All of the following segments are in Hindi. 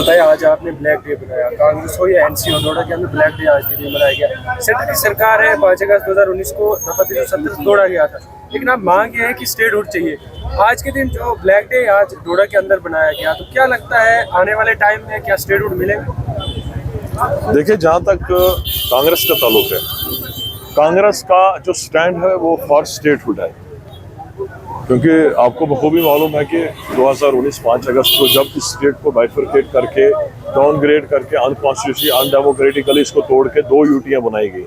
बताइए, आज आपने ब्लैक डे बनाया, कांग्रेस हो या एनसी हो, डोडा के अंदर ब्लैक डे आज के दिन मनाया गया। सेंटर की सरकार है, 5 अगस्त 2019 को दफा 370 से तोड़ा गया था, लेकिन अब मांग ये है कि स्टेटहुड चाहिए। आज के दिन जो ब्लैक डे आज डोडा के अंदर बनाया गया, तो क्या लगता है आने वाले टाइम में क्या स्टेटहुड मिलेगा? देखिए, जहाँ तक कांग्रेस का ताल्लुक है, कांग्रेस का जो स्टैंड है वो फॉर स्टेटहुड है, क्योंकि आपको बखूबी मालूम है कि 2019 5 अगस्त को जब इस स्टेट को बाइफरकेट करके डाउनग्रेड करके अनकॉन्स्टिट्यूशनली अनडेमोक्रेटिकली इसको तोड़ के 2 यूटियाँ बनाई गई,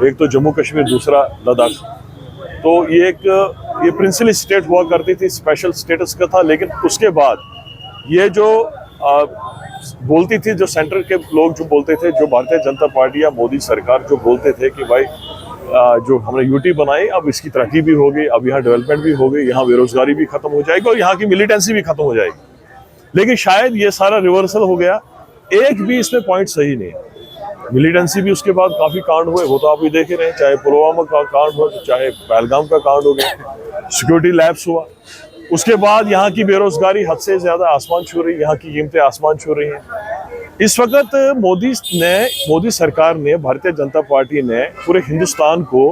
एक तो जम्मू कश्मीर, दूसरा लद्दाख। तो ये प्रिंसिपल स्टेट हुआ करती थी, स्पेशल स्टेटस का था। लेकिन उसके बाद ये जो बोलती थी, जो सेंटर के लोग जो बोलते थे, जो भारतीय जनता पार्टी या मोदी सरकार जो बोलते थे कि भाई जो हमने यूटी बनाई, अब इसकी तरक्की भी होगी, अब यहाँ डेवलपमेंट भी होगी, यहाँ बेरोजगारी भी खत्म हो जाएगी और यहाँ की मिलिटेंसी भी खत्म हो जाएगी। लेकिन शायद ये सारा रिवर्सल हो गया, एक भी इसमें पॉइंट सही नहीं है। मिलिटेंसी भी उसके बाद काफी कांड हुए, वो तो आप भी देख ही रहे हैं, चाहे पुलवामा का कांड हो, चाहे पहलगाम का कांड हो गया, सिक्योरिटी लैप्स हुआ। उसके बाद यहाँ की बेरोजगारी हद से ज्यादा आसमान छू रही है, यहाँ की कीमतें आसमान छू रही हैं। इस वक्त मोदी सरकार ने, भारतीय जनता पार्टी ने पूरे हिंदुस्तान को,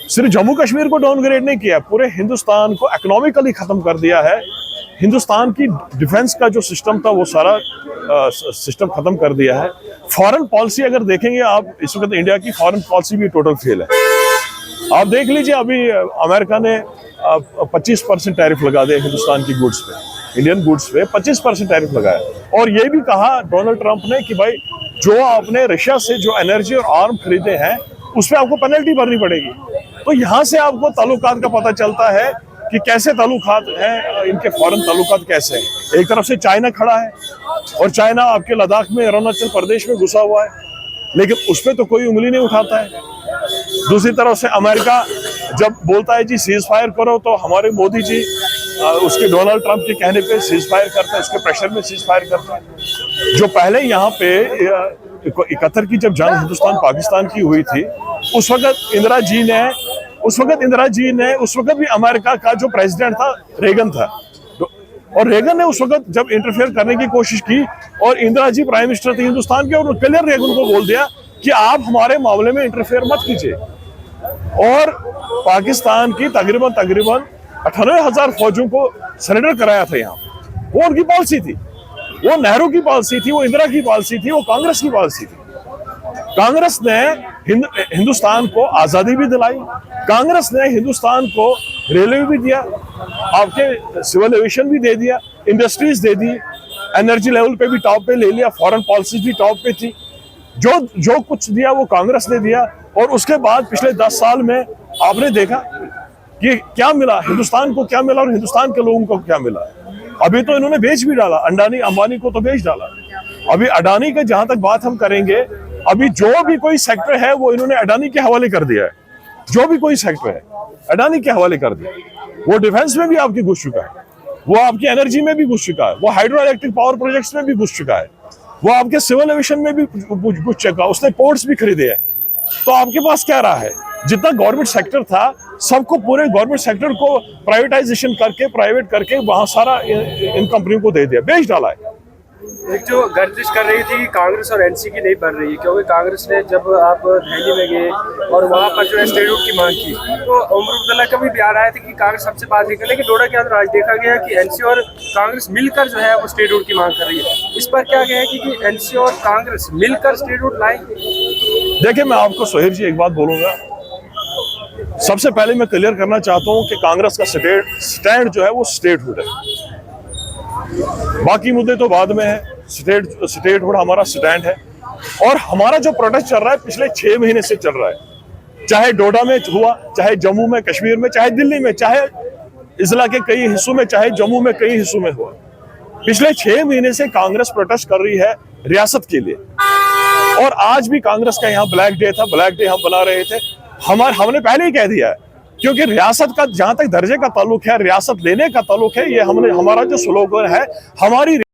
सिर्फ जम्मू कश्मीर को डाउनग्रेड नहीं किया, पूरे हिंदुस्तान को इकोनॉमिकली खत्म कर दिया है। हिंदुस्तान की डिफेंस का जो सिस्टम था वो सारा सिस्टम खत्म कर दिया है। फॉरेन पॉलिसी अगर देखेंगे आप, इस वक्त इंडिया की फॉरेन पॉलिसी भी टोटल फेल है। आप देख लीजिए, अभी अमेरिका ने 25% टैरिफ लगा दिया हिंदुस्तान की गुड्स पे, इंडियन गुड्स पे 25% टैरिफ लगाया। और ये भी कहा डोनाल्ड ट्रंप ने कि भाई जो आपने रशिया से जो एनर्जी और आर्म खरीदे हैं उस पर आपको पेनल्टी भरनी पड़ेगी। तो यहाँ से आपको ताल्लुकात का पता चलता है कि कैसे ताल्लुकात हैं, इनके फॉरेन ताल्लुकात कैसे हैं। एक तरफ से चाइना खड़ा है और चाइना आपके लद्दाख में, अरुणाचल प्रदेश में घुसा हुआ है, लेकिन उस पर तो कोई उंगली नहीं उठाता है। दूसरी तरफ से अमेरिका जब बोलता है जी सीज फायर करो, तो हमारे मोदी जी उसके डोनाल्ड ट्रंप के कहने पे सीज फायर करता है, उसके प्रेशर में सीज फायर करता है। जो पहले यहाँ पे 71 की जब जंग हिंदुस्तान पाकिस्तान की हुई थी, उस वक्त इंदिरा जी ने उस वक्त भी अमेरिका का जो प्रेसिडेंट था रेगन था, और रेगन ने उस वक्त जब इंटरफेयर करने की कोशिश की और इंदिरा जी प्राइम मिनिस्टर थे हिंदुस्तान के, और क्लियर रेगन को बोल दिया कि आप हमारे मामले में इंटरफेयर मत कीजिए। और पाकिस्तान की तकरीबन 98,000 फौजों को सरेंडर कराया था यहाँ। वो उनकी पॉलिसी थी, वो नेहरू की पॉलिसी थी, वो इंदिरा की पॉलिसी थी, वो कांग्रेस की पॉलिसी थी। कांग्रेस ने हिंदुस्तान को आजादी भी दिलाई, कांग्रेस ने हिंदुस्तान को रेलवे भी दिया, आपके सिविल एविएशन भी दे दिया, इंडस्ट्रीज दे दी, एनर्जी लेवल पे भी टॉप पे ले लिया, फॉरेन पॉलिसी भी टॉप पे थी। जो कुछ दिया वो कांग्रेस ने दिया। और उसके बाद पिछले 10 साल में आपने देखा कि क्या मिला हिंदुस्तान को, क्या मिला और हिंदुस्तान के लोगों को क्या मिला। अभी तो इन्होंने बेच भी डाला, अंबानी को तो बेच डाला। अभी अडानी का जहां तक बात हम करेंगे, अभी जो भी कोई सेक्टर है वो इन्होंने अडानी के हवाले कर दिया है। जो भी कोई सेक्टर है अडानी के हवाले कर दिया। वो डिफेंस में भी आपकी घुस चुका है, वो आपकी एनर्जी में भी घुस चुका है, वो हाइड्रो इलेक्ट्रिक पावर प्रोजेक्ट्स में भी घुस चुका है, वो आपके सिविल एविएशन में भी घुस चुका है, उसने पोर्ट्स भी खरीदे हैं। तो आपके पास क्या रहा है? जितना गवर्नमेंट सेक्टर था, सबको, पूरे गवर्नमेंट सेक्टर को प्राइवेटाइजेशन करके, प्राइवेट करके वहां सारा इन कंपनियों को दे दिया, बेच डाला है। एक जो गर्दिश कर रही थी कि कांग्रेस और एनसी की नहीं बढ़ रही है, क्योंकि कांग्रेस ने जब आप दिल्ली में गए और वहां पर जो है स्टेटहुड की मांग की, तो उमर अब्दुल्ला का भी बयान आया था कि कांग्रेस सबसे बात नहीं कर, लेकिन डोडा के अंदर आज देखा गया कि एनसी और कांग्रेस मिलकर जो है वो स्टेटहुड की मांग कर रही है। इस पर क्या कहें कि एनसी और कांग्रेस मिलकर स्टेटहुड लाएंगे? देखिए, मैं आपको सोहेब जी एक बात बोलूंगा। सबसे पहले मैं क्लियर करना चाहता हूं कि कांग्रेस का स्टैंड जो है वो स्टेटहुड है, बाकी मुद्दे तो बाद में है। स्टेटहुड हमारा स्टैंड है। और हमारा जो प्रोटेस्ट चल रहा है पिछले 6 महीने से चल रहा है, चाहे डोडा में हुआ, चाहे जम्मू में, कश्मीर में, चाहे दिल्ली में, चाहे इजला के कई हिस्सों में, चाहे जम्मू में कई हिस्सों में हुआ। पिछले 6 महीने से कांग्रेस प्रोटेस्ट कर रही है रियासत के लिए। और आज भी कांग्रेस का यहाँ ब्लैक डे था, ब्लैक डे हम बना रहे थे। हमने पहले ही कह दिया है, क्योंकि रियासत का जहां तक दर्जे का ताल्लुक है, रियासत लेने का ताल्लुक है, ये हमारा जो स्लोगन है, हमारी